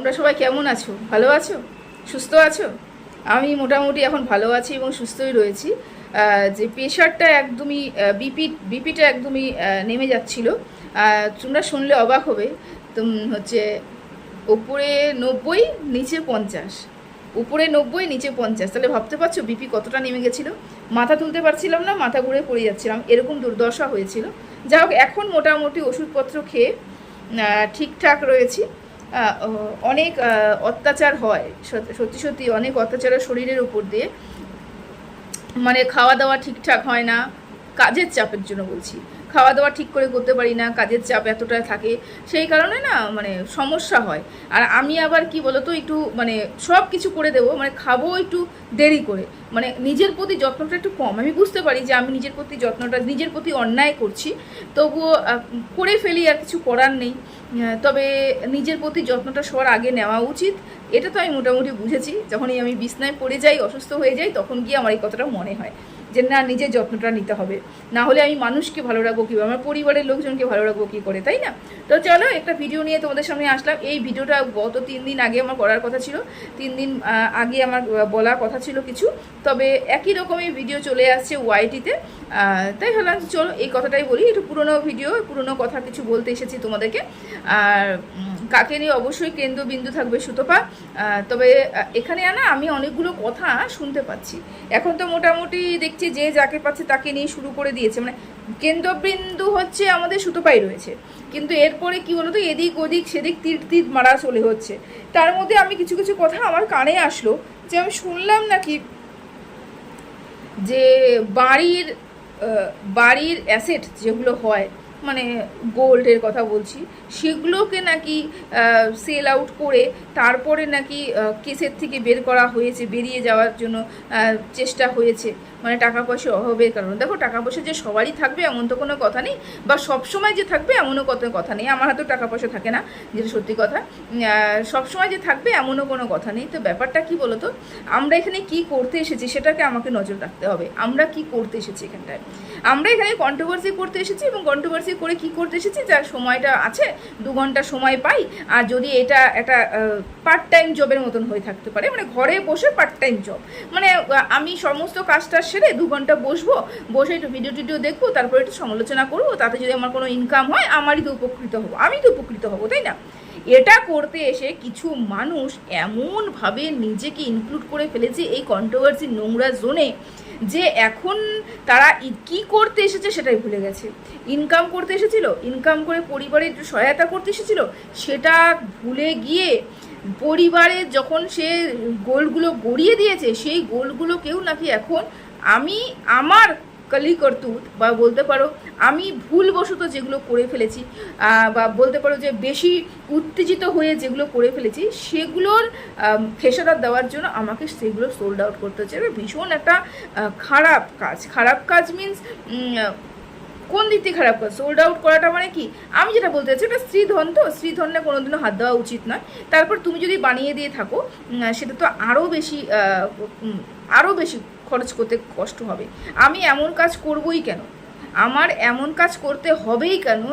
তোমরা সবাই কেমন আছো? ভালো আছো? সুস্থ আছো? আমি মোটামুটি এখন ভালো আছি এবং সুস্থই রয়েছি। যে প্রেশারটা একদমই বিপিটা একদমই নেমে যাচ্ছিল। তোমরা শুনলে অবাক হবে। তো হচ্ছে উপরে 90, নিচে 50। উপরে 90, নিচে 50। তাহলে ভাবতে পারছো বিপি কতটা নেমে গেছিলো। মাথা তুলতে পারছিলাম না, মাথা ঘুরে পড়ে যাচ্ছিলাম, এরকম দুর্দশা হয়েছিল। যা হোক, এখন মোটামুটি ওষুধপত্র খেয়ে ঠিকঠাক রয়েছি। অনেক অত্যাচার হয়, সত্যি সত্যি অনেক অত্যাচার শরীরের উপর দিয়ে। মানে খাওয়া দাওয়া ঠিকঠাক হয় না, কাজের চাপের জন্য বলছি। খাওয়া দাওয়া ঠিক করে করতে পারি না, কাজের চাপ এতটা থাকে, সেই কারণে না মানে সমস্যা হয়। আর আমি আবার কি বলতো, একটু মানে সব কিছু করে দেবো, মানে খাবো একটু দেরি করে, মানে নিজের প্রতি যত্নটা একটু কম। আমি বুঝতে পারি যে আমি নিজের প্রতি যত্নটা, নিজের প্রতি অন্যায় করছি, তবুও করে ফেলি, আর কিছু করার নেই। তবে নিজের প্রতি যত্নটা সবার আগে নেওয়া উচিত, এটা তো আমি মোটামুটি বুঝেছি। যখনই আমি বিছনায় পড়ে যাই, অসুস্থ হয়ে যাই, তখন গিয়ে আমার এই কথাটা মনে হয় যে না, নিজের যত্নটা নিতে হবে। না হলে আমি মানুষকে ভালো রাখবো কীভাবে, আমার পরিবারের লোকজনকে ভালো রাখবো কী করে, তাই না? তো চলো, একটা ভিডিও নিয়ে তোমাদের সামনে আসলাম। এই ভিডিওটা গত 3 দিন আগে আমার করার কথা ছিল, 3 দিন আগে আমার বলার কথা ছিল কিছু, তবে একই রকমই ভিডিও চলে আসছে ওয়াইটিতে। তাই ভাবলাম চলো এই কথাটাই বলি। একটু পুরোনো ভিডিও, পুরোনো কথা কিছু বলতে এসেছি তোমাদেরকে। আর কাকে নিয়ে অবশ্যই কেন্দ্রবিন্দু থাকবে সুতপা। তবে এখানে না আমি অনেকগুলো কথা শুনতে পাচ্ছি। এখন তো মোটামুটি দেখছি যে যাকে পাচ্ছে তাকে নিয়ে শুরু করে দিয়েছে, মানে কেন্দ্রবিন্দু হচ্ছে আমাদের সুতপাই রয়েছে, কিন্তু এরপরে কি বলতো, এদিক ওদিক সেদিক তীর তীর মারা চলে হচ্ছে। তার মধ্যে আমি কিছু কিছু কথা আমার কানে আসলো, যে আমি শুনলাম নাকি যে বাড়ির অ্যাসেট যেগুলো হয়, মানে গোল্ডের কথা বলছি, সেগুলোকে নাকি সেল আউট করে তারপরে নাকি কেসের থেকে বের করা হয়েছে, বেরিয়ে যাওয়ার জন্য চেষ্টা হয়েছে, মানে টাকা পয়সার অভাবের কারণে। দেখো, টাকা পয়সা যে সবারই থাকবে এমন তো কোনো কথা নেই, বা সবসময় যে থাকবে এমনও কত কথা নেই। আমার হাতেও টাকা পয়সা থাকে না, যেটা সত্যি কথা। সবসময় যে থাকবে এমনও কোনো কথা নেই। তো ব্যাপারটা কি বলতো, আমরা এখানে কি করতে এসেছি সেটাকে আমাকে নজর রাখতে হবে। আমরা কি করতে এসেছি এখানটায়? আমরা এখানে কন্ট্রোভার্সি করতে এসেছি, এবং কন্ট্রোভার্সি করে কি করতে এসেছি, যার সময়টা আছে 2 ঘন্টা সময় পাই, আর যদি এটা একটা পার্ট টাইম জবের মতন হয়ে থাকতে পারে, মানে ঘরে বসে পার্ট টাইম জব, মানে আমি সমস্ত কাজটা সেরে 2 ঘন্টা বসে একটু ভিডিও দেখবো, তারপরে একটু সমালোচনা করবো, তাতে যদি আমার কোনো ইনকাম হয় আমারই তো উপকৃত হবো, আমি তো উপকৃত হবো, তাই না? এটা করতে এসে কিছু মানুষ এমনভাবে নিজেকে ইনক্লুড করে ফেলেছে এই কন্ট্রোভার্সি নোংরা জোনে, যে এখন তারা কি করতে এসেছে সেটাই ভুলে গেছে। ইনকাম করতে এসেছিল, ইনকাম করে পরিবারের একটু সহায়তা করতে এসেছিল, সেটা ভুলে গিয়ে পরিবারে যখন সে গোলগুলো গড়িয়ে দিয়েছে, সেই গোলগুলোকেও নাকি এখন আমার কলিকর্তুত, বা বলতে পারো আমি ভুলবশত যেগুলো করে ফেলেছি, বা বলতে পারো যে বেশি উত্তেজিত হয়ে যেগুলো করে ফেলেছি, সেগুলোর খেসারত দেওয়ার জন্য আমাকে সেগুলো সোল্ড আউট করতে হচ্ছে। ভীষণ একটা খারাপ কাজ মিনস কোন দিক থেকে খারাপ কাজ? সোল্ড আউট করাটা মানে কি, আমি যেটা বলতে চাচ্ছি, এটা স্ত্রীধন, তো স্ত্রীধনে কোনোদিনও হাত দেওয়া উচিত নয়। তারপর তুমি যদি বানিয়ে দিয়ে থাকো, সেটা তো আরও বেশি খরচ করতে কষ্ট হবে। আমি এমন কাজ করবই কেন, আমার এমন কাজ করতে হবেই কেন,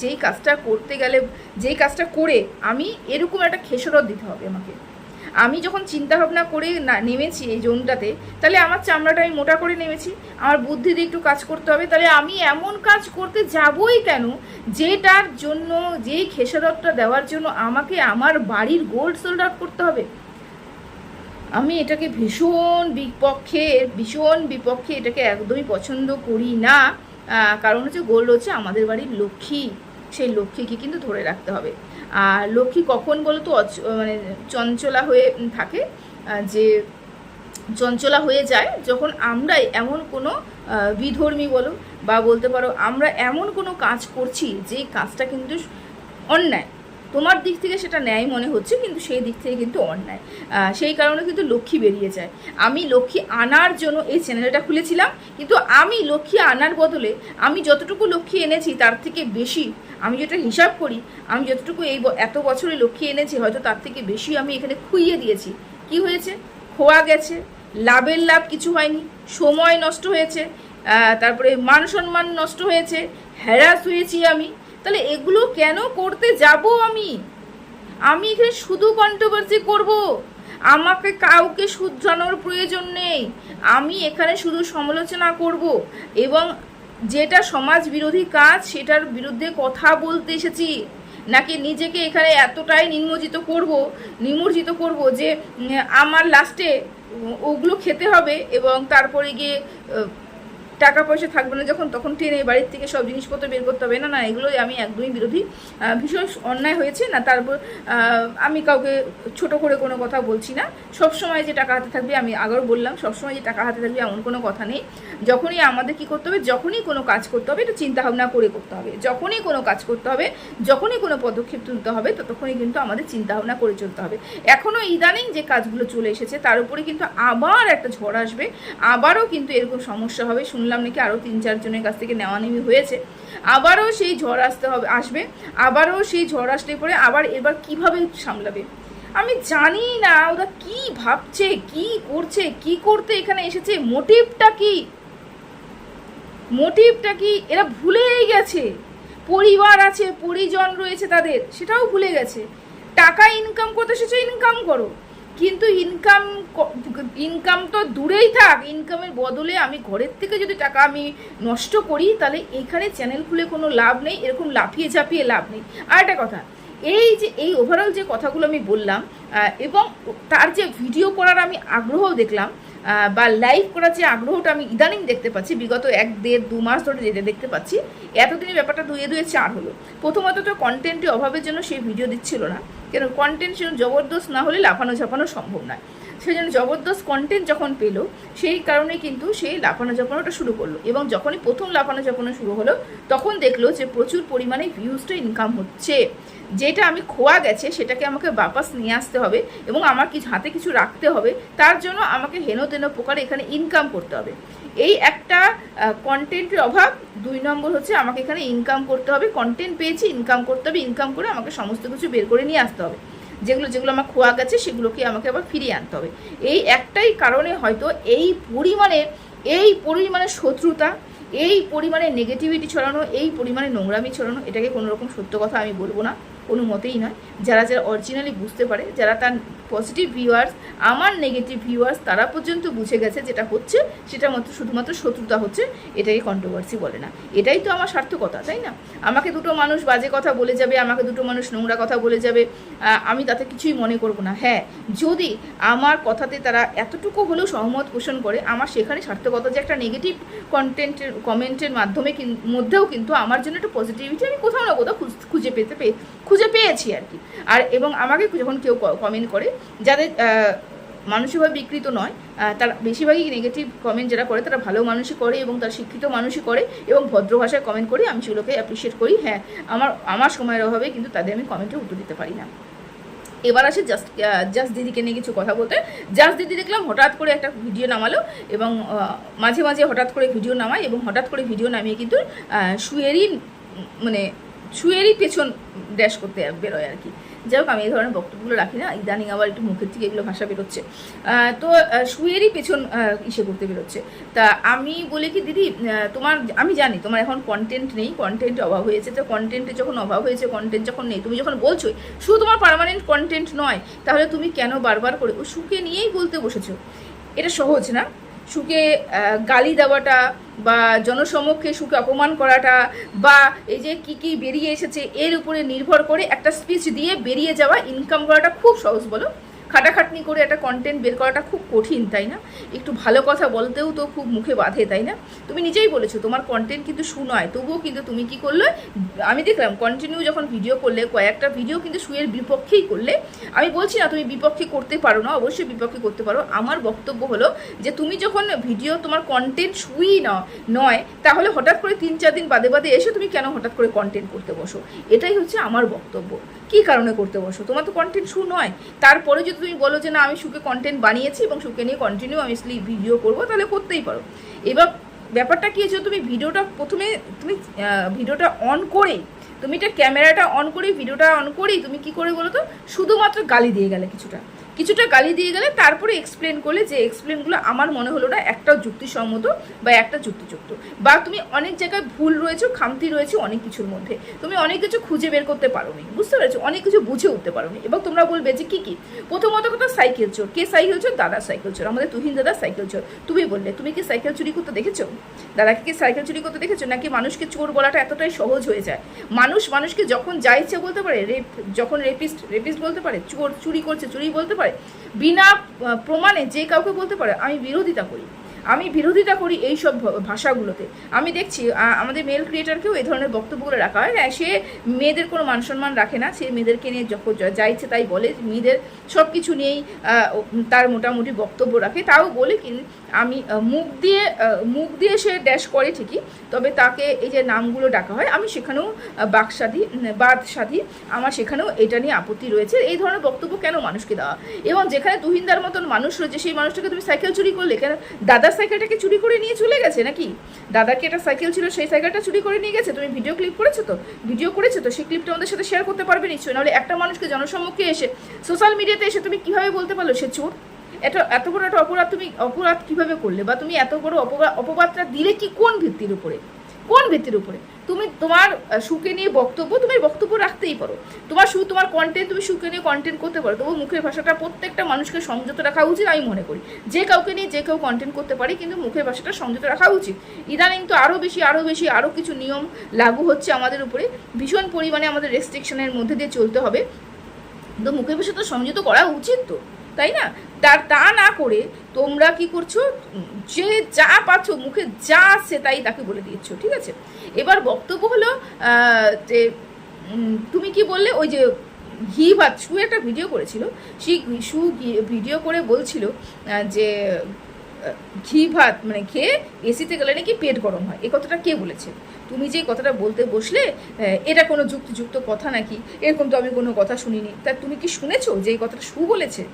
যেই কাজটা করতে গেলে, যেই কাজটা করে আমি এরকম একটা খেসারত দিতে হবে আমাকে। আমি যখন চিন্তা ভাবনা করে নেমেছি এই জোনটাতে, তাহলে আমার চামড়াটা আমি মোটা করে নেমেছি, আমার বুদ্ধি দিয়ে একটু কাজ করতে হবে, তাহলে আমি এমন কাজ করতে যাবই কেন যেটার জন্য, যেই খেসারতটা দেওয়ার জন্য আমাকে আমার বাড়ির গোল্ড সোল্ড আউট করতে হবে। আমি এটাকে ভীষণ বিপক্ষে, এটাকে একদমই পছন্দ করি না। কারণ হচ্ছে গোল্ড হচ্ছে আমাদের বাড়ির লক্ষ্মী, সেই লক্ষ্মীকে কিন্তু ধরে রাখতে হবে। আর লক্ষ্মী কখন বলো তো মানে চঞ্চলা হয়ে থাকে, যে চঞ্চলা হয়ে যায় যখন আমরা এমন কোনো বিধর্মী বলো, বা বলতে পারো আমরা এমন কোনো কাজ করছি যেই কাজটা কিন্তু অন্যায়। তোমার দিক থেকে সেটা ন্যায় মনে হচ্ছে, কিন্তু সেই দিক থেকে কিন্তু অন্যায়। সেই কারণে কিন্তু লক্ষ্মী বেরিয়ে যায়। আমি লক্ষ্মী আনার জন্য এই চ্যানেলটা খুলেছিলাম, কিন্তু আমি লক্ষ্মী আনার বদলে আমি যতটুকু লক্ষ্মী এনেছি তার থেকে বেশি, আমি যেটা হিসাব করি, আমি যতটুকু এত বছরে লক্ষ্মী এনেছি, হয়তো তার থেকে বেশি আমি এখানে খুইয়ে দিয়েছি। কি হয়েছে? খোয়া গেছে, লাভের লাভ কিছু হয়নি, সময় নষ্ট হয়েছে, তারপরে মান সম্মান নষ্ট হয়েছে, হ্যারাস হয়েছি আমি। তাহলে এগুলো কেন করতে যাব আমি? আমি এখানে শুধু কন্ট্রোভার্সি করব, আমাকে কাউকে শুধরানোর প্রয়োজন নেই। আমি এখানে শুধু সমালোচনা করব এবং যেটা সমাজ বিরোধী কাজ সেটার বিরুদ্ধে কথা বলতে এসেছি। নাকি নিজেকে এখানে এতটাই নিমজ্জিত করব যে আমার লাস্টে ওগুলো খেতে হবে এবং তারপরে গিয়ে টাকা পয়সা থাকবে না যখন, তখন টেনে বাড়ির থেকে সব জিনিসপত্র বের করতে হবে। না, এগুলোই আমি একদমই বিরোধী। ভীষণ অন্যায় হয়েছে না। তারপর আমি কাউকে ছোট করে কোনো কথা বলছি না। সবসময় যে টাকা হাতে থাকবে, আমি আগেও বললাম, সবসময় যে টাকা হাতে থাকবে এমন কোনো কথা নেই। যখনই আমাদের কী করতে হবে, যখনই কোনো কাজ করতে হবে, এটা চিন্তাভাবনা করে করতে হবে। যখনই কোনো কাজ করতে হবে, যখনই কোনো পদক্ষেপ তুলতে হবে, ততক্ষণই কিন্তু আমাদের চিন্তাভাবনা করে চলতে হবে। এখনও ইদানিং যে কাজগুলো চলে এসেছে তার উপরে কিন্তু আবার একটা ঝড় আসবে, আবারও কিন্তু এরকম সমস্যা হবে। শুনলাম নাকি আরও 3-4 জনের কাছ থেকে নেওয়ানেমি হয়েছে। আবারও সেই ঝড় আসবে, আবারও সেই ঝড় আসলে পরে আবার এবার কিভাবে সামলাবে আমি জানি না। ওরা কি ভাবছে, কি করছে, কি করতে এখানে এসেছে, মোটিভটা কি এরা ভুলেই গেছে। পরিবার আছে, পরিজন রয়েছে তাদের, সেটাও ভুলে গেছে। টাকা ইনকাম করতে এসেছে, ইনকাম করো, কিন্তু ইনকাম তো দূরেই থাক। ইনকামের বদলে আমি ঘরের থেকে যদি টাকা আমি নষ্ট করি, তাহলে এখানে চ্যানেল খুলে কোনো লাভ নেই, এরকম লাফিয়ে ঝাঁপিয়ে লাভ নেই। আর একটা কথা, এই ওভারঅল যে কথাগুলো আমি বললাম এবং তার যে ভিডিও করার আমি আগ্রহ দেখলাম বা লাইভ করার যে আগ্রহটা আমি ইদানিং দেখতে পাচ্ছি, বিগত 1-1.5-2 মাস ধরে যেটা দেখতে পাচ্ছি, এতদিনের ব্যাপারটা 2-4 হলো। প্রথমত তো কন্টেন্টের অভাবের জন্য সেই ভিডিও দিচ্ছিল না, কেন কন্টেন্ট সেরকম জবরদস্ত না হলে লাফানো ঝাপানো সম্ভব নয়। সেই জন্য জবরদস্ত কন্টেন্ট যখন পেলো, সেই কারণে কিন্তু সেই লাফানো ঝাপানোটা শুরু করলো। এবং যখনই প্রথম লাফানো ঝাপানো শুরু হলো, তখন দেখলো যে প্রচুর পরিমাণে ভিউজটা ইনকাম হচ্ছে। যেটা আমি খোয়া গেছে সেটাকে আমাকে বাপাস নিয়ে আসতে হবে এবং আমার হাতে কিছু রাখতে হবে। তার জন্য আমাকে হেন তেন প্রকারে এখানে ইনকাম করতে হবে। এই একটা কন্টেন্টের অভাব। 2 নম্বর হচ্ছে আমাকে এখানে ইনকাম করতে হবে। কন্টেন্ট পেয়েছি, ইনকাম করতে হবে, ইনকাম করে আমাকে সমস্ত কিছু বের করে নিয়ে আসতে হবে। যেগুলো আমার খোয়া গেছে সেগুলোকে আমাকে আবার ফিরিয়ে আনতে হবে। এই একটাই কারণে হয়তো এই পরিমাণে শত্রুতা, এই পরিমাণে নেগেটিভিটি ছড়ানো, এই পরিমাণে নোংরামি ছড়ানো, এটাকে কোনো রকম সত্য কথা আমি বলবো না, কোনো মতেই নয়। যারা অরিজিনালি বুঝতে পারে, যারা তার পজিটিভ ভিউয়ার্স, আমার নেগেটিভ ভিউয়ার্স, তারা পর্যন্ত বুঝে গেছে যেটা হচ্ছে সেটা শুধুমাত্র শত্রুতা হচ্ছে, এটাকে কন্ট্রোভার্সি বলে না। এটাই তো আমার সার্থকতা, তাই না? আমাকে 2টো মানুষ বাজে কথা বলে যাবে, আমাকে 2টো মানুষ নোংরা কথা বলে যাবে, আমি তাতে কিছুই মনে করব না। হ্যাঁ, যদি আমার কথাতে তারা এতটুকু হলেও সহমত পোষণ করে, আমার সেখানে সার্থকতা যে একটা নেগেটিভ কমেন্টের মধ্যেও কিন্তু আমার জন্য একটা পজিটিভিটি আমি কোথাও না কোথাও খুঁজে পেয়েছি আর কি। আর এবং আমাকে যখন কেউ কমেন্ট করে, যাদের মানসিকভাবে বিকৃত নয়, তার বেশিরভাগই নেগেটিভ কমেন্ট যারা করে তারা ভালো মানুষই করে এবং তার শিক্ষিত মানুষই করে এবং ভদ্র ভাষায় কমেন্ট করে, আমি সেগুলোকে অ্যাপ্রিসিয়েট করি। হ্যাঁ, আমার সময়ের অভাবে কিন্তু তাদের আমি কমেন্টে উত্তর দিতে পারি না। এবার আসে জাস্ট দিদিকে নিয়ে কিছু কথা বলতে। জাস্ট দিদি দেখলাম হঠাৎ করে একটা ভিডিও নামালো এবং মাঝে মাঝে হঠাৎ করে ভিডিও নামায় এবং হঠাৎ করে ভিডিও নামিয়ে কিন্তু শুয়েরই পেছন ড্যাশ করতে বেরোয় আর কি। যাই হোক, আমি এই ধরনের বক্তব্যগুলো রাখি না, ইদানিং আবার একটু মুখের থেকে এগুলো ভাষা বেরোচ্ছে। তো শুয়েরই পেছন করতে বেরোচ্ছে। তা আমি বলি কি দিদি, আমি জানি তোমার এখন কন্টেন্ট নেই, কন্টেন্টের অভাব হয়েছে। তো কন্টেন্টের যখন অভাব হয়েছে, কন্টেন্ট যখন নেই, তুমি যখন বলছোই শুধু তোমার পার্মানেন্ট কন্টেন্ট নয়, তাহলে তুমি কেন বারবার করে ও সুখে নিয়েই বলতে বসেছো? এটা সহজ না। সুখে গালি দেওয়াটা বা জনসমক্ষে সুখে অপমান করাটা বা এই যে কি বেরিয়ে এসেছে এর উপরে নির্ভর করে একটা স্পিচ দিয়ে বেরিয়ে যাওয়া, ইনকাম করাটা খুব সহজ বলো? খাটাখাটনি করে একটা কন্টেন্ট বের করাটা খুব কঠিন, তাই না? একটু ভালো কথা বলতেও তো খুব মুখে বাঁধে, তাই না? তুমি নিজেই বলেছো তোমার কন্টেন্ট কিন্তু নয়, তবুও কিন্তু তুমি কি করলে, আমি দেখলাম কন্টিনিউ যখন ভিডিও করলে, কয়েকটা ভিডিও কিন্তু শুয়ের বিপক্ষেই করলে। আমি বলছি না তুমি বিপক্ষে করতে পারো না, অবশ্যই বিপক্ষে করতে পারো। আমার বক্তব্য হলো যে তুমি যখন ভিডিও, তোমার কন্টেন্ট নয়, তাহলে হঠাৎ করে 3-4 দিন বাদে এসে তুমি কেন হঠাৎ করে কন্টেন্ট করতে বসো? এটাই হচ্ছে আমার বক্তব্য। কি কারণে করতে বসো? তোমার তো কন্টেন্ট নয়, তারপরে যদি তুমি বলো যে না আমি সুখে কন্টেন্ট বানিয়েছি এবং সুখে নিয়ে কন্টিনিউ আমি ভিডিও করবো, তাহলে করতেই পারো। এবার ব্যাপারটা কী হচ্ছে, তুমি ভিডিওটা অন করেই, তুমি এটা ক্যামেরাটা অন করেই, ভিডিওটা অন করেই তুমি কি করে বলো তো, শুধুমাত্র গালি দিয়ে গেলে কিছুটা। কিছুটা গালি দিয়ে গেলে তারপরে এক্সপ্লেন করলে যে এক্সপ্লেনগুলো আমার মনে হলো না একটা যুক্তিসম্মত বা একটা যুক্তিযুক্ত, বা তুমি অনেক জায়গায় ভুল রয়েছে, খামতি রয়েছে অনেক কিছুর মধ্যে, তুমি অনেক কিছু খুঁজে বের করতে পারো নি, বুঝতে পেরেছো, অনেক কিছু বুঝে উঠতে পারো নি। এবং তোমরা বলবে যে কি প্রথমত কথা সাইকেল চোর, কে সাইকেল চোর? দাদা সাইকেল চোর, আমাদের তুহিন দাদা সাইকেল চোর। তুমি বললে তুমি কি সাইকেল চুরি করতে দেখেছো? দাদাকে কি সাইকেল চুরি করতে দেখেছো? নাকি মানুষকে চোর বলাটা এতটাই সহজ হয়ে যায়? মানুষকে যখন যা ইচ্ছে বলতে পারে, যখন রেপিস্ট বলতে পারে, চোর চুরি করছে চুরি বলতে পারে, বিনা প্রমাণে যে কাউকে বলতে পারে, আমি বিরোধিতা করি এই সব ভাষাগুলোতে। আমি দেখছি আমাদের মেল ক্রিয়েটারকেও এই ধরনের বক্তব্যগুলো রাখা হয়। হ্যাঁ, সে মেয়েদের কোনো মান সম্মান রাখে না, সে মেয়েদেরকে নিয়ে যখন যা ইচ্ছে তাই বলে, মেয়েদের সব কিছু নিয়েই তার মোটামুটি বক্তব্য রাখে। তাও বলে কি আমি মুখ দিয়ে সে ড্যাশ করে ঠিকই, তবে তাকে এই যে নামগুলো ডাকা হয়, আমি সেখানেও বাদসাধী, আমার সেখানেও এটা নিয়ে আপত্তি রয়েছে। এই ধরনের বক্তব্য কেন মানুষকে দেওয়া? এবং যেখানে তুহিনদার মতন মানুষ রয়েছে, সেই মানুষটাকে তুমি সাইকেল চুরি করলে কেন? দাদার সাইকেলটাকে চুরি করে নিয়ে চলে গেছে নাকি? দাদাকে একটা সাইকেল ছিল, সেই সাইকেলটা চুরি করে নিয়ে গেছে। তুমি ভিডিও করেছো তো সেই ক্লিপটা আমাদের সাথে শেয়ার করতে পারবে নিশ্চয়ই। নাহলে একটা মানুষকে জনসম্মুখে এসে, সোশ্যাল মিডিয়াতে এসে তুমি কিভাবে বলতে পারলো সে চোর? এত বড় একটা অপরাধ কিভাবে করলে, বা তুমি এত বড় অপবাদটা দিলে কি, কোন ভিত্তির উপরে? তুমি তোমার সুকে নিয়ে তুমি বক্তব্য রাখতেই পারো, তোমার কন্টেন্ট, তুমি সুকে নিয়ে কন্টেন্ট করতে পারো, তবু মুখের ভাষাটা প্রত্যেকটা মানুষকে সংযত রাখা উচিত আমি মনে করি। যে কাউকে নিয়ে যে কেউ কন্টেন্ট করতে পারে, কিন্তু মুখের ভাষাটা সংযত রাখা উচিত। ইদানিং তো আরও কিছু নিয়ম লাগু হচ্ছে আমাদের উপরে, ভীষণ পরিমাণে আমাদের রেস্ট্রিকশনের মধ্যে দিয়ে চলতে হবে, তো মুখের ভাষাটা সংযত করা উচিত তো, তাই না? তা না করে তোমরা কি করছো, যে যা পাচ্ছ মুখে যা আসছে তাই তাকে বলে দিচ্ছ, ঠিক আছে? এবার বক্তব্য হলো যে তুমি কি বললে, ওই যে ঘি ভাত, শু একটা ভিডিও করেছিল, সেই ভিডিও করে বলছিল যে ঘি ভাত মানে খেয়ে এসিতে গেলে নাকি পেট গরম হয়। এই কথাটা কে বলেছে? তুমি যে কথাটা বলতে বসলে, এটা কোনো যুক্তিযুক্ত কথা নাকি? এরকম তো আমি কোনো কথা শুনিনি। তা তুমি কি শুনেছো যে এই কথাটা শু বলেছে?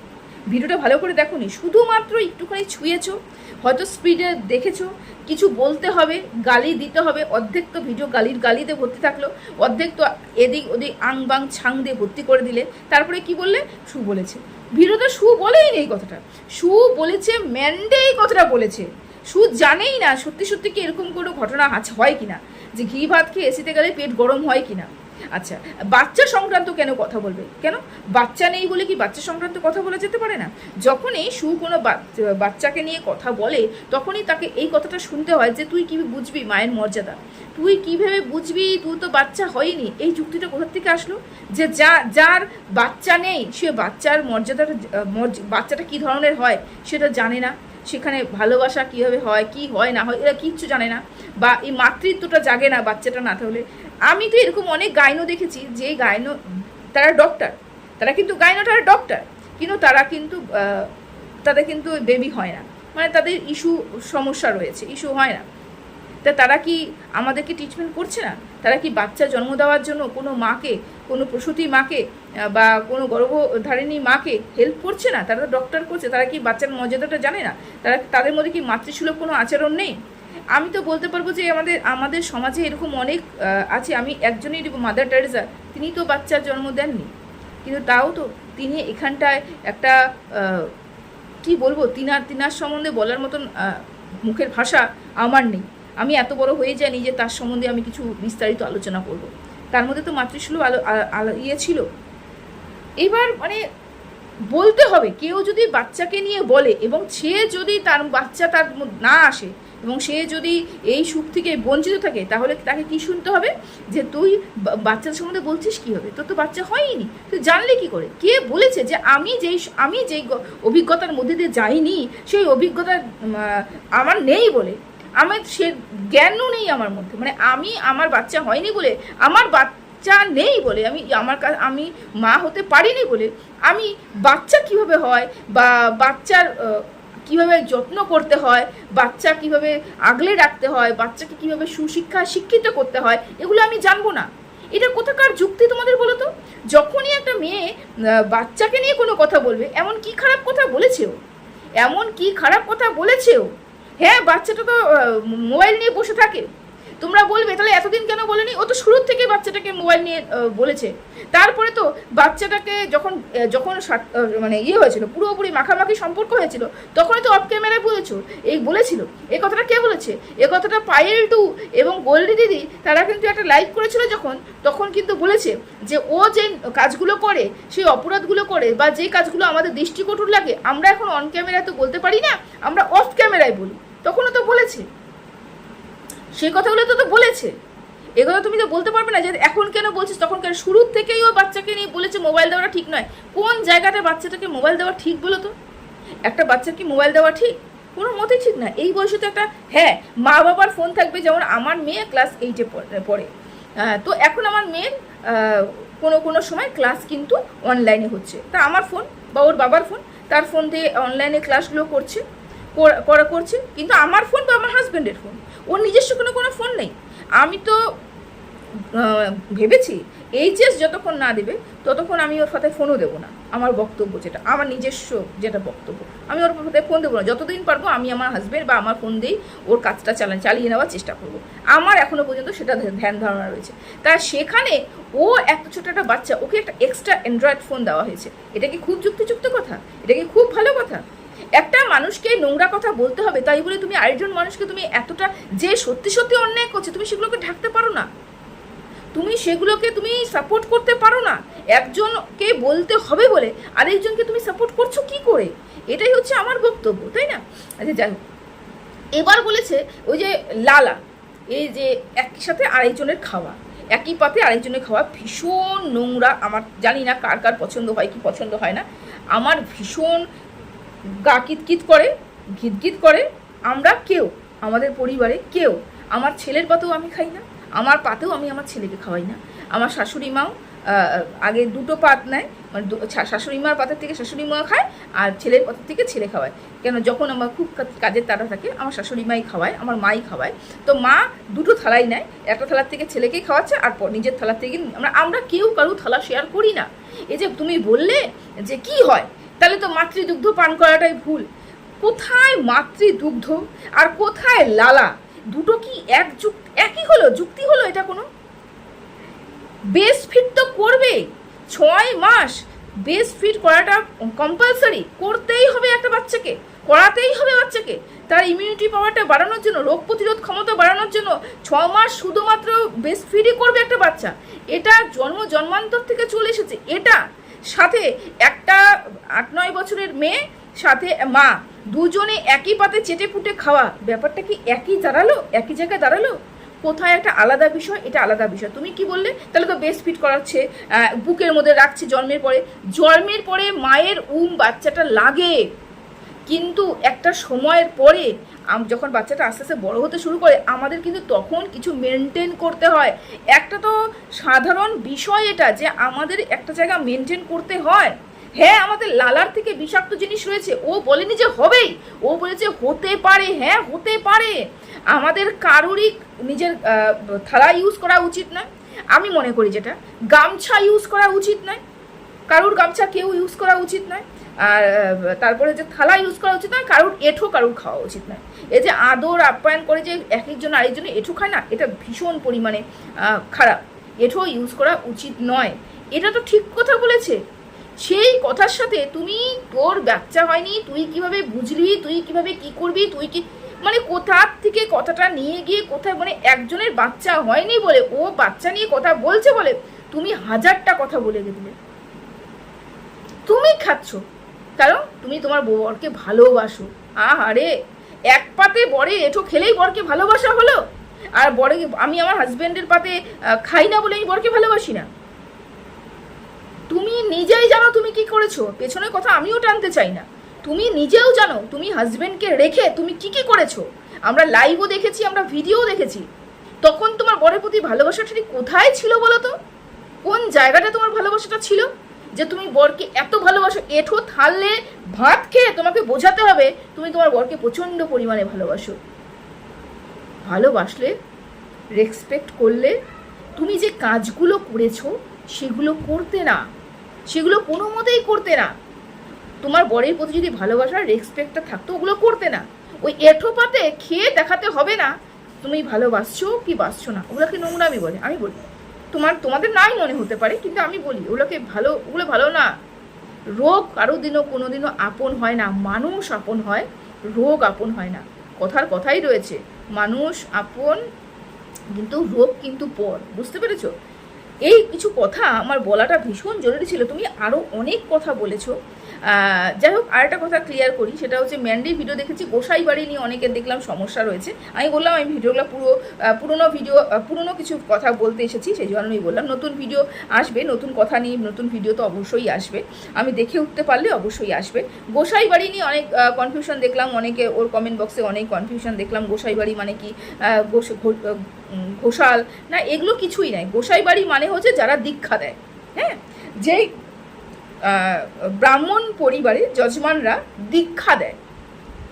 ভিডিওটা ভালো করে দেখোনি, শুধুমাত্র একটুখানি ছুঁয়েছো, হয়তো স্পিডে দেখেছো, কিছু বলতে হবে, গালি দিতে হবে, অর্ধেক তো ভিডিও গালিতে ভর্তি থাকলো, অর্ধেক তো এদিক ওদিক আং বাং ছাং দিয়ে ভর্তি করে দিলে, তারপরে কি বললে শু বলেছে। ভিডিওতে শু বলেই নেই কথাটা, শু বলেছে ম্যান্ডে এই কথাটা বলেছে। শু জানেই না সত্যি কি এরকম কোনো ঘটনা হয় কিনা, যে ঘি ভাত খেয়ে এসিতে গেলে পেট গরম হয় কিনা। আচ্ছা, বাচ্চা সংক্রান্ত কেন কথা বলবে? কেন বাচ্চা নেই বলে কি বাচ্চা সংক্রান্ত কথা বলা যেতে পারে না? যখনই শু কোনো বাচ্চাকে নিয়ে কথা বলে, তখনই তাকে এই কথাটা শুনতে হয় যে তুই কী বুঝবি মায়ের মর্যাদা, তুই কীভাবে বুঝবি, তুই তো বাচ্চা হয়নি। এই যুক্তিটা কোথা থেকে আসলো? যে যার বাচ্চা নেই সে বাচ্চার মর্যাদাটা, বাচ্চাটা কী ধরনের হয় সেটা জানে না, সেখানে ভালোবাসা কীভাবে হয়, কি হয় না হয়, এরা কিচ্ছু জানে না, বা এই মাতৃত্বটা জাগে না বাচ্চাটা না থাকলে। আমি তো এরকম অনেক গাইনো দেখেছি, যে গাইনো তারা ডক্টর, তারা কিন্তু গাইনোটার ডক্টর, কিন্তু তাদের কিন্তু বেবি হয় না, মানে তাদের সমস্যা রয়েছে, ইস্যু হয় না। তা তারা কি আমাদেরকে ট্রিটমেন্ট করছে না? তারা কি বাচ্চা জন্ম দেওয়ার জন্য কোনো মাকে, কোনো প্রসূতি মাকে বা কোনো গর্ভধারিণী মাকে হেল্প করছে না? তারা ডক্টর করছে, তারা কি বাচ্চার মর্যাদাটা জানে না? তাদের মধ্যে কি মাতৃসুলভ কোনো আচরণ নেই? আমি তো বলতে পারবো যে আমাদের সমাজে এরকম অনেক আছে। আমি একজনই মাদার টেরেসা, তিনি তো বাচ্চার জন্ম দেননি, কিন্তু তাও তো তিনি এখানটায় একটা কি বলবো, তিনার সম্বন্ধে বলার মতন মুখের ভাষা আমার নেই। আমি এত বড় হয়ে যাইনি যে তার সম্বন্ধে আমি কিছু বিস্তারিত আলোচনা করব। তার মধ্যে তো মাতৃসুলভ ছিল। এবার মানে বলতে হবে, কেউ যদি বাচ্চাকে নিয়ে বলে এবং সে যদি তার বাচ্চা তার না আসে এবং সে যদি এই সুখ থেকে বঞ্চিত থাকে, তাহলে তাকে কি শুনতে হবে? যে তুই বাচ্চার সম্বন্ধে বলছিস কী হবে, তোর তো বাচ্চা হয়নি, তুই জানলে কি করে? কে বলেছে যে আমি যেই অভিজ্ঞতার মধ্যে দিয়ে যাইনি, সেই অভিজ্ঞতা আমার নেই বলে, আমার সে জ্ঞানও নেই আমার মধ্যে, মানে আমার বাচ্চা হয়নি বলে, আমার বাচ্চা নেই বলে, আমি মা হতে পারিনি বলে, আমি বাচ্চা কিভাবে হয় বা বাচ্চার কিভাবে যত্ন করতে হয়, বাচ্চা কিভাবে আগলে রাখতে হয়, বাচ্চাকে কিভাবে শিক্ষিত করতে হয়, এগুলো আমি জানবো না? এটা কোথাকার যুক্তি তোমাদের বলো তো? যখনই একটা মেয়ে বাচ্চাকে নিয়ে কোনো কথা বলবে, এমন কি খারাপ কথা বলেছেও? হ্যাঁ, বাচ্চাটা তো মোবাইল নিয়ে বসে থাকে, তো তোমরা বলবে তাহলে এতদিন কেন বলেনি? ও তো শুরুর থেকে বাচ্চাটাকে মোবাইল নিয়ে বলেছে। তারপরে তো বাচ্চাটাকে যখন যখন মানে হয়েছিল, পুরোপুরি মাখামাখি সম্পর্ক হয়েছিল, তখনই তো অফ ক্যামেরায় বলেছিল। এই কথাটা কে বলেছে? এই কথাটা পায়েল টু এবং গোল্ডি দিদি তারা কিন্তু একটা লাইভ করেছিল যখন, তখন কিন্তু বলেছে যে ও যে কাজগুলো করে, সেই অপরাধগুলো করে, বা যে কাজগুলো আমাদের দৃষ্টিকটুর লাগে, আমরা এখন অন ক্যামেরায় তো বলতে পারি না, আমরা অফ ক্যামেরায় বলি। তখনও তো বলেছে, সেই কথাগুলো তো বলেছে। এগুলো তুমি তো বলতে পারবে না যে এখন কেন বলছিস, তখন কেন? শুরুর থেকেই ও বাচ্চাকে নিয়ে বলেছে মোবাইল দেওয়াটা ঠিক নয়। কোন জায়গাটা বাচ্চাটাকে মোবাইল দেওয়া ঠিক বলো তো? একটা বাচ্চার কি মোবাইল দেওয়া ঠিক? কোনো মতেই ঠিক না। এই বয়সে তো একটা, হ্যাঁ, মা বাবার ফোন থাকবে। যেমন আমার মেয়ে ক্লাস 8-এ পড়ে, তো এখন আমার মেয়ের কোনো সময় ক্লাস কিন্তু অনলাইনে হচ্ছে। তা আমার ফোন বা ওর বাবার ফোন, তার ফোন দিয়ে অনলাইনে ক্লাসগুলো করছে, কিন্তু আমার ফোন বা আমার হাজব্যান্ডের ফোন, ওর নিজস্ব কোনো ফোন নেই। আমি তো ভেবেছি এইচএস যতক্ষণ না দেবে ততক্ষণ আমি ওর সাথে ফোনও দেবো না। আমার বক্তব্য যেটা, আমার নিজস্ব যেটা বক্তব্য, আমি ওর সাথে ফোন দেবো না। যতদিন পারবো আমি আমার হাজব্যান্ড বা আমার ফোন দিয়েই ওর কাজটা চালিয়ে নেওয়ার চেষ্টা করবো। আমার এখনও পর্যন্ত সেটা ধ্যান ধারণা রয়েছে। তা সেখানে ও এত ছোটো একটা বাচ্চা, ওকে একটা এক্সট্রা অ্যান্ড্রয়েড ফোন দেওয়া হয়েছে। এটা কি খুব যুক্তিযুক্ত কথা? এটা কি খুব ভালো কথা? একটা মানুষকে নোংরা কথা বলতে হবে তাই বলে তুমি আরেকজন মানুষকে তুমি এতটা, যে সত্যি সত্যি অন্যায় করছে, তুমি সেগুলোকে ঢাকতে পারো না, তুমি সেগুলোকে তুমি সাপোর্ট করতে পারো না। একজনকে বলতে হবে বলে আরেকজনকে তুমি সাপোর্ট করছো কি করে? এটাই হচ্ছে আমার বক্তব্য, তাই না? আচ্ছা, যাই হোক, এবার বলেছে ওই যে লালা, এই যে একই সাথে আরেকজনের খাওয়া, একই পাতে আরেকজনের খাওয়া ভীষণ নোংরা। আমার জানি না কার কার পছন্দ হয় কি পছন্দ হয় না, আমার ভীষণ গা কিতকিত করে, ঘিতঘিত করে। আমরা কেউ, আমাদের পরিবারে কেউ, আমার ছেলের পাতেও আমি খাই না, আমার পাতেও আমি আমার ছেলেকে খাওয়াই না। আমার শাশুড়ি মাও আগে দুটো পাত নেয়, মানে শাশুড়ি মার পাতের থেকে শাশুড়ি মা খায়, আর ছেলের পাতের থেকে ছেলে খাওয়ায়। কেন? যখন আমার খুব কাজের তাড়া থাকে আমার শাশুড়ি মাই খাওয়ায়, আমার মাই খাওয়ায়। তো মা দুটো থালাই নেয়, একটা থালার থেকে ছেলেকেই খাওয়াচ্ছে, আর নিজের থালার থেকে আমরা কেউ কারো থালা শেয়ার করি না। এই যে তুমি বললে যে কি হয়, তাহলে তো মাতৃদুগ্ধ পান করাটাই ভুল। কোথায় মাতৃদুগ্ধ আর কোথায় লালা? দুটো কি একই হলো? যুক্তি হলো এটা কোনো? বেস্ট ফিট তো করবে 6 মাস, বেস্ট ফিট করাটা কম্পালসারি, করতেই হবে একটা বাচ্চাকে, করাতেই হবে বাচ্চাকে। তার ইমিউনিটি পাওয়ারটা বাড়ানোর জন্য, রোগ প্রতিরোধ ক্ষমতা বাড়ানোর জন্য 6 মাস শুধুমাত্র বেস্ট ফিডই করবে একটা বাচ্চা। এটা জন্মান্তর থেকে চলে এসেছে। এটা সাথে একটা 8-9 বছরের মেয়ে, সাথে মা, দুজনে একই পাতে চেটে পুটে খাওয়া, ব্যাপারটা কি একই দাঁড়ালো? একই জায়গায় দাঁড়ালো? কোথায় একটা আলাদা বিষয়, এটা আলাদা বিষয়। তুমি কি বললে? তাহলে তো বেস্ট ফিট করাচ্ছে, বুকের মধ্যে রাখছে জন্মের পরে মায়ের বাচ্চাটা লাগে, কিন্তু একটা সময়ের পরে যখন বাচ্চাটা আস্তে আস্তে বড় হতে শুরু করে, আমাদের কিন্তু তখন কিছু মেনটেন করতে হয়। একটা তো সাধারণ বিষয় এটা, যে আমাদের একটা জায়গা মেনটেন করতে হয়। হ্যাঁ, আমাদের লালার থেকে বিষাক্ত জিনিস রয়েছে, ও বলেনি যে হবেই, ও বলেছে হতে পারে। হ্যাঁ, হতে পারে। আমাদের কারোরই নিজের থালা ইউজ করা উচিত নয়। আমি মনে করি যেটা, গামছা ইউজ করা উচিত নয়, কারুর গামছা কেউ ইউজ করা উচিত নয়। আর তারপরে যে থালা ইউজ করা উচিত নয়, কারুর খাওয়া উচিত নয়। এই যে আদর আপ্যায়ন করে যে এক একজন আরেকজনে এঁঠো খায় না, এটা ভীষণ পরিমাণে খারাপ। এঁঠো ইউজ করা উচিত নয়, এটা তো ঠিক কথা বলেছে। সেই কথার সাথে তুমি, তোর বাচ্চা হয়নি, তুই কিভাবে বুঝলি, তুই কিভাবে কি করবি, তুই কি, মানে কোথার থেকে কথাটা নিয়ে গিয়ে কোথায়, মানে একজনের বাচ্চা হয়নি বলে, ও বাচ্চা নিয়ে কথা বলছে বলে তুমি 1000টা কথা বলে দিলে। তুমি খাচ্ছ কারণ তুমি তোমার বরকে ভালোবাসো। আহারে, এক পাতে বরে এঁঠো খেলেই বরকে ভালোবাসা হলো, আর বরে আমি আমার হাজব্যান্ডের পাতে খাই না বলে আমি বরকে ভালোবাসি না। তুমি নিজেই জানো তুমি কি করেছো, পেছনের কথা আমিও টানতে চাই না। তুমি নিজেও জানো তুমি হাজব্যান্ডকে রেখে তুমি কি কি করেছো। আমরা লাইভও দেখেছি, আমরা ভিডিও দেখেছি। তখন তোমার বরের প্রতি ভালোবাসাটা ঠিক কোথায় ছিল বলো তো? কোন জায়গাটা তোমার ভালোবাসাটা ছিল যে তুমি বরকে এত ভালোবাসো? এঁঠো থাললে ভাত খেয়ে তোমাকে বোঝাতে হবে তুমি তোমার বরকে প্রচণ্ড পরিমাণে ভালোবাসো। ভালোবাসলে, রেসপেক্ট করলে, তুমি যে কাজগুলো করেছো সেগুলো করতে না, সেগুলো কোনো মতেই করতে না। তোমার বরের প্রতি যদি ভালোবাসার রেসপেক্টটা থাকতো, ওগুলো করতে না। ওই এঁঠো পাতে খেয়ে দেখাতে হবে না তুমি ভালোবাসছো কি বাসছো না, ওগুলোকে নোংরামি বলে। আমি বলি তোমাদের নাই মনে হতে পারে, কিন্তু আমি বলি ওগুলো ভালো না। রোগ কারো দিনও কোনো দিনও আপন হয় না, মানুষ আপন হয়, রোগ আপন হয় না। কথাই রয়েছে, মানুষ আপন কিন্তু রোগ কিন্তু পর। বুঝতে পেরেছো? এই কিছু কথা আমার বলাটা ভীষণ জরুরি ছিল। তুমি আরও অনেক কথা বলেছো। যাই হোক, আরেকটা কথা ক্লিয়ার করি, সেটা হচ্ছে ম্যান্ডির ভিডিও দেখেছি, গোসাই বাড়ি নিয়ে অনেকের দেখলাম সমস্যা রয়েছে। আমি বললাম আমি ভিডিওগুলো পুরনো কিছু কথা বলতে এসেছি, সেই জন্যই বললাম নতুন ভিডিও আসবে, নতুন কথা নিয়ে নতুন ভিডিও তো অবশ্যই আসবে, আমি দেখে উঠতে পারলে অবশ্যই আসবে। গোসাই বাড়ি নিয়ে অনেক কনফিউশন দেখলাম, অনেকে ওর কমেন্ট বক্সে অনেক কনফিউশন দেখলাম। গোসাই বাড়ি মানে কি ঘোষাল না, এগুলো কিছুই নাই। গোসাই বাড়ি মানে হচ্ছে যারা দীক্ষা দেয়, হ্যাঁ, যেই ব্রাহ্মণ পরিবারে যজমানরা দীক্ষা দেয়,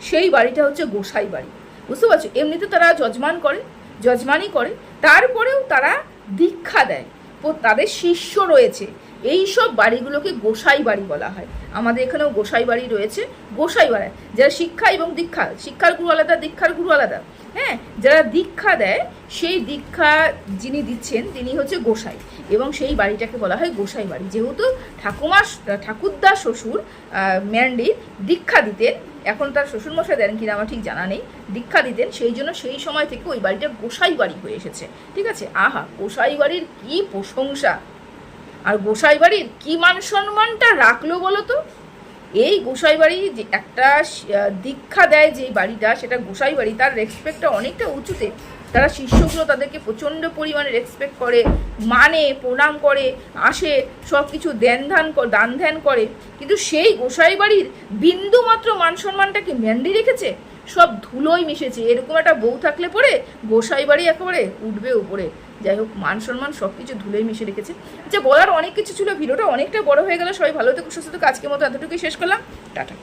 সেই বাড়িটা হচ্ছে গোসাই বাড়ি। বুঝতে পারছো? এমনিতে তারা যজমানই করে, তারপরেও তারা দীক্ষা দেয়, তাদের শিষ্য রয়েছে। এই সব বাড়িগুলোকে গোসাই বাড়ি বলা হয়। আমাদের এখানেও গোসাই বাড়ি রয়েছে। গোসাই বাড়ি যারা শিক্ষা এবং দীক্ষা, শিক্ষার গুরু আলাদা, দীক্ষার গুরু আলাদা, হ্যাঁ, যারা দীক্ষা দেয়, সেই দীক্ষা যিনি দিচ্ছেন তিনি হচ্ছে গোসাই, এবং সেই বাড়িটাকে বলা হয় গোসাই বাড়ি। যেহেতু ঠাকুরদা শ্বশুর ম্যান্ডির দীক্ষা দিতেন, এখন তার শ্বশুরমশাই দেন কিনা আমার ঠিক জানা নেই, দীক্ষা দিতেন, সেই জন্য সেই সময় থেকে ওই বাড়িটা গোসাই বাড়ি হয়ে এসেছে। ঠিক আছে? আহা, গোসাই বাড়ির কি প্রশংসা, আর গোসাই বাড়ির কি মান সম্মানটা রাখলো বলো তো। এই গোসাই বাড়ি যে একটা দীক্ষা দেয় যে বাড়িটা, সেটা গোসাই বাড়ি, তার রেসপেক্টটা অনেকটা উঁচুতে। তারা শিষ্যগুলো তাদেরকে প্রচণ্ড পরিমাণে রেসপেক্ট করে, মানে, প্রণাম করে, আসে, সব কিছু দান ধ্যান করে। কিন্তু সেই গোসাই বাড়ির বিন্দু মাত্র মান সম্মানটা কি ম্যান্ডি রেখেছে? সব ধুলোয় মিশেছে। এরকম একটা বউ থাকলে পরে গোসাই বাড়ি একেবারে উঠবে উপরে। যাই হোক, মান সম্মান সব কিছু ধুলোয় মিশে রেখেছে। আচ্ছা, বলার অনেক কিছু ছিল, ভিডিওটা অনেকটা বড় হয়ে গেল। সবাই ভালো থেকো, সুস্থ থেকো। আজকের মতো এতটুকুই শেষ করলাম। টাটা।